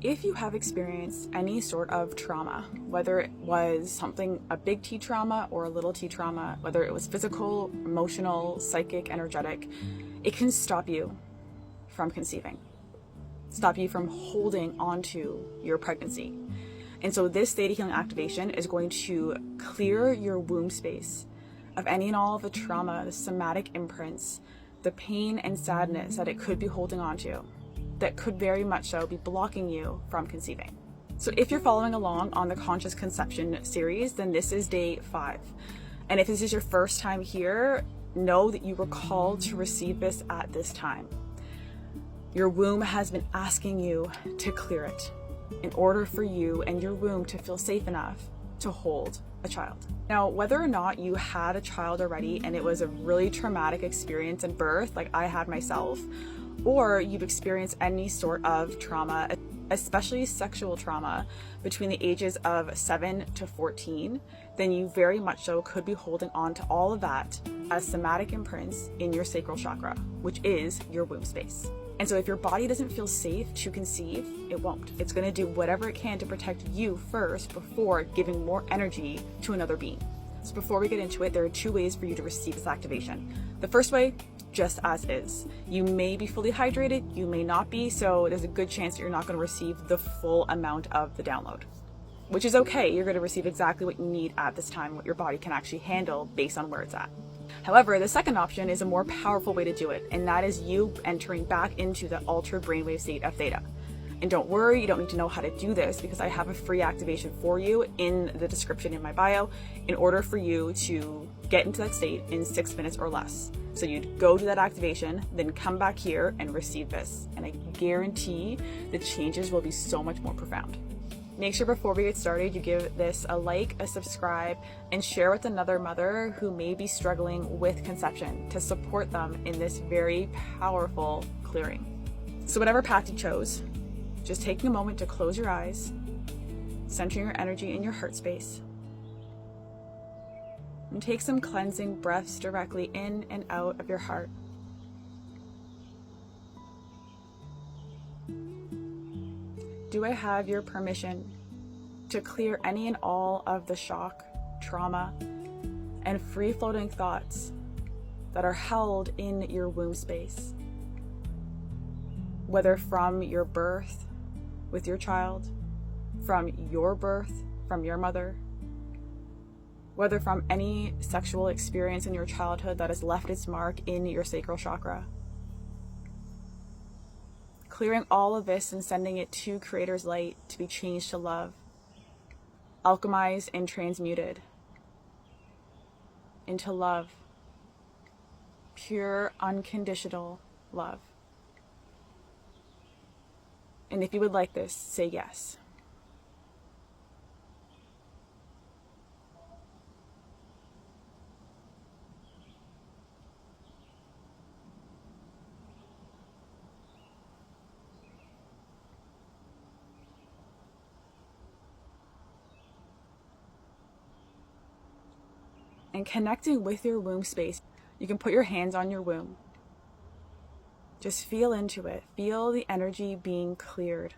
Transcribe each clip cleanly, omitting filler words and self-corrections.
If you have experienced any sort of trauma, whether it was something, a big T trauma or a little t trauma, whether it was physical, emotional, psychic, energetic, it can stop you from conceiving, stop you from holding onto your pregnancy. And so this theta healing activation is going to clear your womb space of any and all of the trauma, the somatic imprints, the pain and sadness that it could be holding onto, that could very much so be blocking you from conceiving. So if you're following along on the Conscious Conception series, then this is day 5. And if this is your first time here, know that you were called to receive this at this time. Your womb has been asking you to clear it in order for you and your womb to feel safe enough to hold a child. Now, whether or not you had a child already and it was a really traumatic experience in birth, like I had myself, or you've experienced any sort of trauma, especially sexual trauma, between the ages of 7 to 14, then you very much so could be holding on to all of that as somatic imprints in your sacral chakra, which is your womb space. And so if your body doesn't feel safe to conceive, it won't. It's going to do whatever it can to protect you first before giving more energy to another being. So before we get into it, there are 2 ways for you to receive this activation. The first way, just as is. You may be fully hydrated, you may not be, so there's a good chance that you're not going to receive the full amount of the download, which is okay. You're going to receive exactly what you need at this time, what your body can actually handle based on where it's at. However, the second option is a more powerful way to do it, and that is you entering back into the altered brainwave state of theta. And don't worry, you don't need to know how to do this because I have a free activation for you in the description in my bio in order for you to get into that state in 6 minutes or less. So you'd go to that activation, then come back here and receive this. And I guarantee the changes will be so much more profound. Make sure before we get started, you give this a like, a subscribe, and share with another mother who may be struggling with conception to support them in this very powerful clearing. So whatever path you chose, just taking a moment to close your eyes, centering your energy in your heart space, and take some cleansing breaths directly in and out of your heart. Do I have your permission to clear any and all of the shock, trauma, and free-floating thoughts that are held in your womb space? Whether from your birth with your child, from your birth, from your mother, whether from any sexual experience in your childhood that has left its mark in your sacral chakra. Clearing all of this and sending it to Creator's light to be changed to love, alchemized and transmuted into love, pure, unconditional love. And if you would like this, say yes. And connecting with your womb space, you can put your hands on your womb. Just feel into it. Feel the energy being cleared.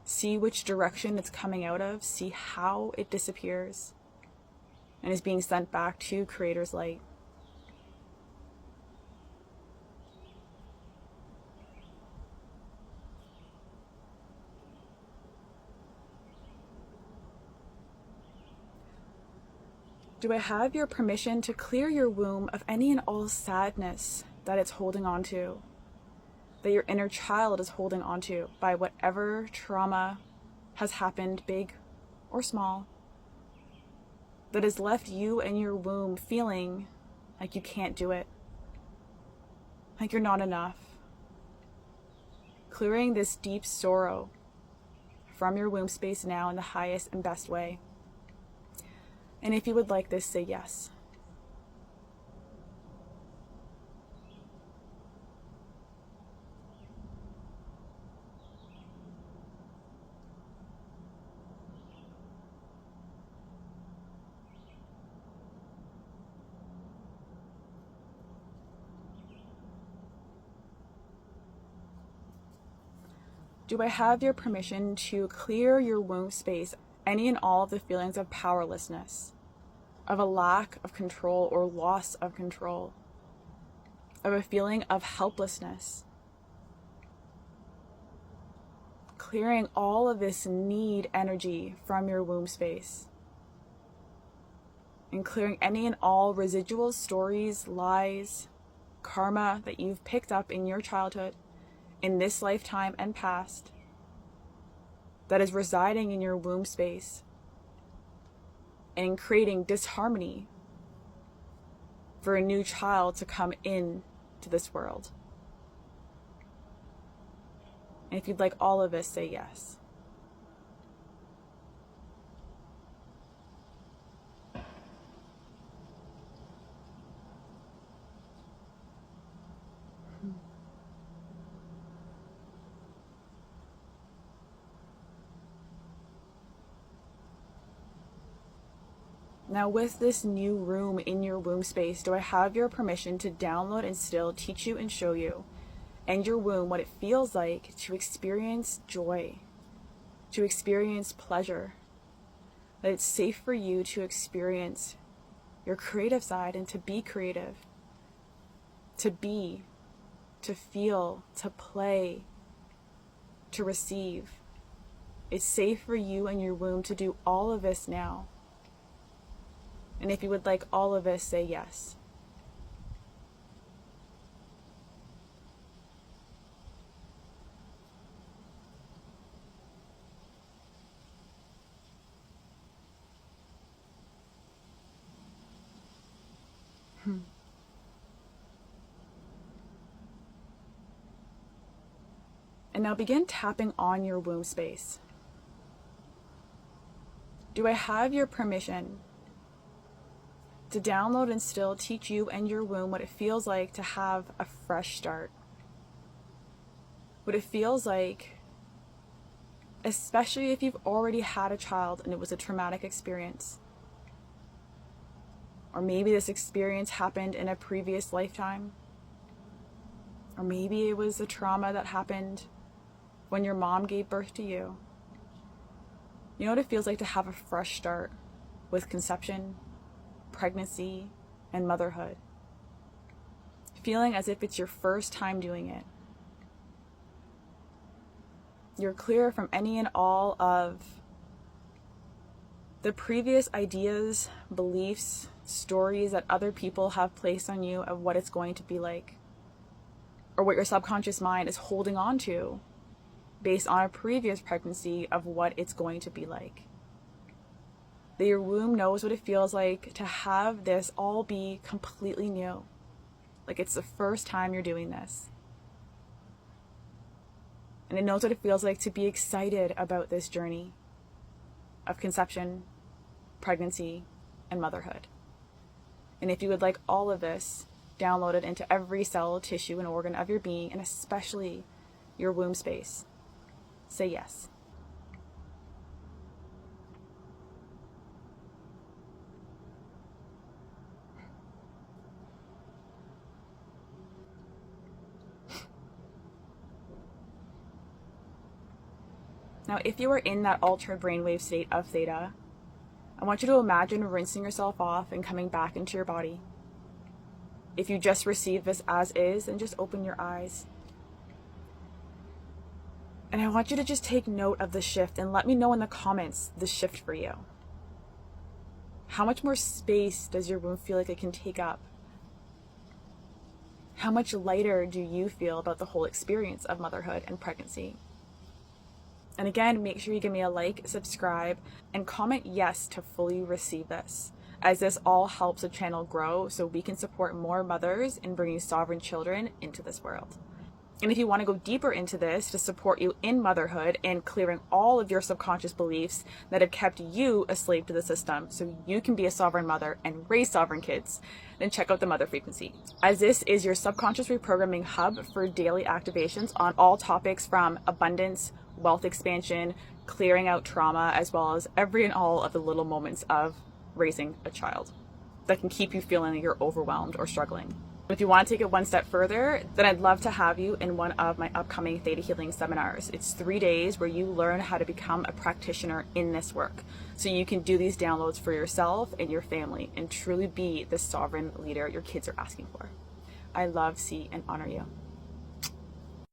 See which direction it's coming out of. See how it disappears and is being sent back to Creator's light. Do I have your permission to clear your womb of any and all sadness that it's holding on to, that your inner child is holding on to by whatever trauma has happened, big or small, that has left you and your womb feeling like you can't do it, like you're not enough? Clearing this deep sorrow from your womb space now in the highest and best way. And if you would like this, say yes. Do I have your permission to clear your womb space, any and all of the feelings of powerlessness, of a lack of control or loss of control, of a feeling of helplessness? Clearing all of this need energy from your womb space, and clearing any and all residual stories, lies, karma that you've picked up in your childhood, in this lifetime and past, that is residing in your womb space and creating disharmony for a new child to come in to this world. And if you'd like all of us, say yes. Now, with this new room in your womb space, do I have your permission to download, instill, teach you, and show you, and your womb, what it feels like to experience joy, to experience pleasure, that it's safe for you to experience your creative side and to be creative, to be, to feel, to play, to receive. It's safe for you and your womb to do all of this now. And if you would like all of us, say yes. And now begin tapping on your womb space. Do I have your permission to download, instill, teach you and your womb what it feels like to have a fresh start? What it feels like, especially if you've already had a child and it was a traumatic experience. Or maybe this experience happened in a previous lifetime. Or maybe it was a trauma that happened when your mom gave birth to you. You know what it feels like to have a fresh start with conception, pregnancy, and motherhood. Feeling as if it's your first time doing it. You're clear from any and all of the previous ideas, beliefs, stories that other people have placed on you of what it's going to be like, or what your subconscious mind is holding on to based on a previous pregnancy of what it's going to be like. That your womb knows what it feels like to have this all be completely new. Like it's the first time you're doing this. And it knows what it feels like to be excited about this journey of conception, pregnancy, and motherhood. And if you would like all of this downloaded into every cell, tissue, and organ of your being, and especially your womb space, say yes. Now, if you are in that altered brainwave state of Theta, I want you to imagine rinsing yourself off and coming back into your body. If you just received this as is, then just open your eyes. And I want you to just take note of the shift and let me know in the comments the shift for you. How much more space does your womb feel like it can take up? How much lighter do you feel about the whole experience of motherhood and pregnancy? And again, make sure you give me a like, subscribe, and comment yes to fully receive this, as this all helps the channel grow so we can support more mothers in bringing sovereign children into this world. And if you want to go deeper into this to support you in motherhood and clearing all of your subconscious beliefs that have kept you a slave to the system so you can be a sovereign mother and raise sovereign kids, then check out the Mother Frequency, as this is your subconscious reprogramming hub for daily activations on all topics from abundance, wealth expansion, clearing out trauma, as well as every and all of the little moments of raising a child that can keep you feeling like you're overwhelmed or struggling. If you want to take it one step further, then I'd love to have you in one of my upcoming Theta Healing seminars. It's 3 days where you learn how to become a practitioner in this work, so you can do these downloads for yourself and your family and truly be the sovereign leader your kids are asking for. I love, see, and honor you.